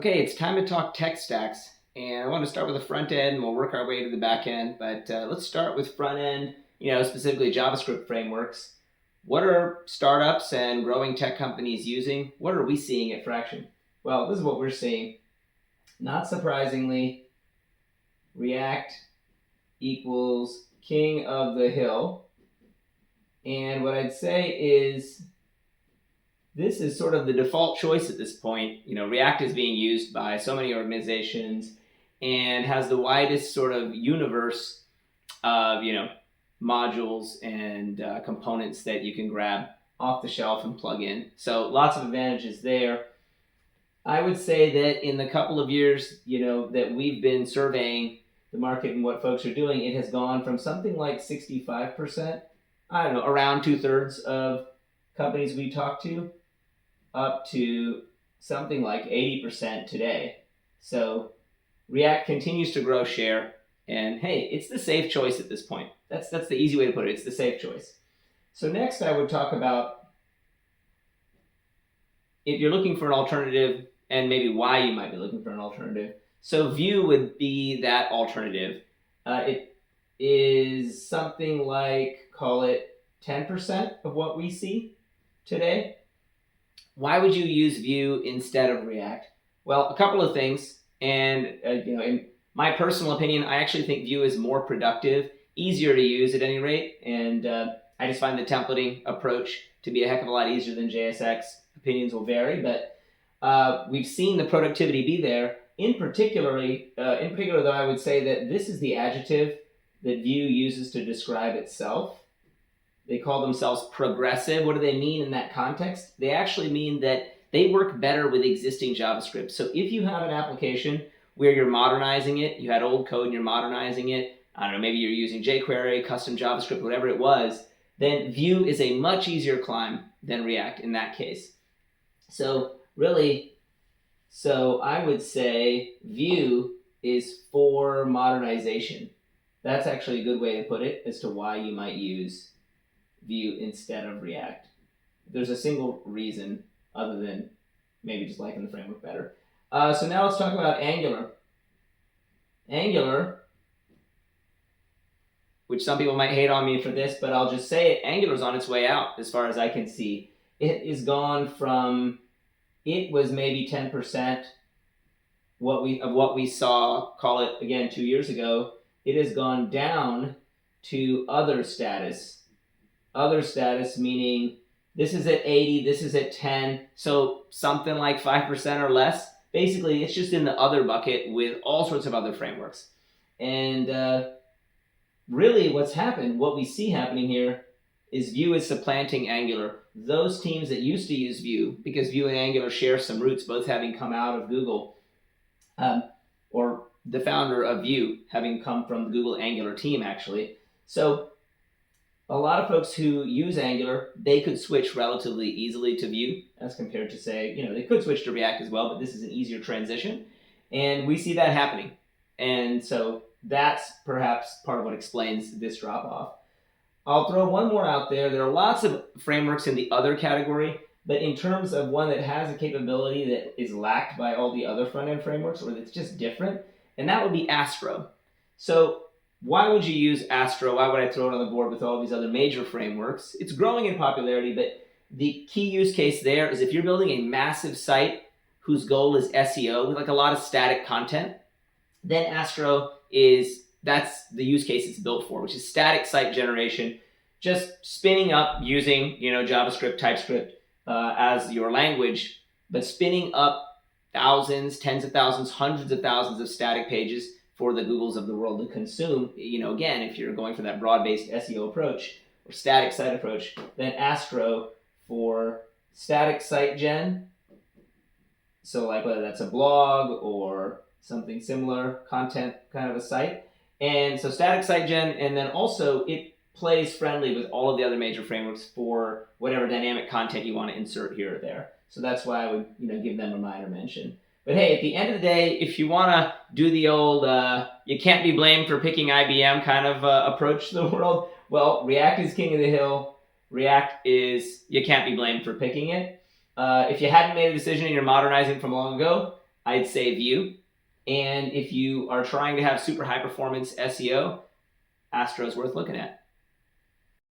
Okay, it's time to talk tech stacks, and I want to start with the front end, and we'll work our way to the back end. But let's start with front end, specifically JavaScript frameworks. What are startups and growing tech companies using? What are we seeing at Fraction? Well, this is what we're seeing. Not surprisingly, React equals king of the hill. And what I'd say is this is sort of the default choice at this point. React is being used by so many organizations and has the widest sort of universe of, modules and components that you can grab off the shelf and plug in. So lots of advantages there. I would say that in the couple of years, that we've been surveying the market and what folks are doing, it has gone from something like 65%, I don't know, around 2/3 of companies we talk to, up to something like 80% today. So React continues to grow share, and hey, it's the safe choice at this point. That's the easy way to put it. It's the safe choice. So next I would talk about if you're looking for an alternative and maybe why you might be looking for an alternative. So Vue would be that alternative. It is something like, call it 10% of what we see today. Why would you use Vue instead of React? Well, a couple of things. And in my personal opinion, I actually think Vue is more productive, easier to use at any rate. And I just find the templating approach to be a heck of a lot easier than JSX. Opinions will vary, but we've seen the productivity be there. In particular, though, I would say that this is the adjective that Vue uses to describe itself. They call themselves progressive. What do they mean in that context? They actually mean that they work better with existing JavaScript. So if you have an application where you're modernizing it, you had old code and you're modernizing it, I don't know, maybe you're using jQuery, custom JavaScript, whatever it was, then Vue is a much easier climb than React in that case. So I would say Vue is for modernization. That's actually a good way to put it as to why you might use Vue instead of React. There's a single reason other than maybe just liking the framework better. So now let's talk about Angular. Angular, which some people might hate on me for this, but I'll just say it, Angular's on its way out as far as I can see. It is gone from, it was maybe 10% of what we saw, call it again 2 years ago. It has gone down to other status. Other status meaning this is at 80, this is at 10, so something like 5% or less. Basically, it's just in the other bucket with all sorts of other frameworks. And really what's happened, what we see happening here, is Vue is supplanting Angular. Those teams that used to use Vue, because Vue and Angular share some roots, both having come out of Google, or the founder of Vue having come from the Google Angular team, actually. So a lot of folks who use Angular, they could switch relatively easily to Vue as compared to, say, they could switch to React as well, but this is an easier transition. And we see that happening. And so that's perhaps part of what explains this drop-off. I'll throw one more out there. There are lots of frameworks in the other category, but in terms of one that has a capability that is lacked by all the other front-end frameworks, or that's just different, and that would be Astro. So why would you use Astro? Why would I throw it on the board with all these other major frameworks? It's growing in popularity, but the key use case there is if you're building a massive site whose goal is SEO with like a lot of static content, then Astro that's the use case it's built for, which is static site generation, just spinning up using JavaScript, TypeScript as your language, but spinning up thousands, tens of thousands, hundreds of thousands of static pages for the Googles of the world to consume. Again, if you're going for that broad-based SEO approach or static site approach, then Astro for static site gen. So like whether that's a blog or something similar, content kind of a site. And so static site gen, and then also it plays friendly with all of the other major frameworks for whatever dynamic content you want to insert here or there. So that's why I would give them a minor mention. But hey, at the end of the day, if you want to do the old you can't be blamed for picking IBM kind of approach to the world, well, React is king of the hill. React is, you can't be blamed for picking it. If you hadn't made a decision and you're modernizing from long ago, I'd say Vue. And if you are trying to have super high performance SEO, Astro's worth looking at.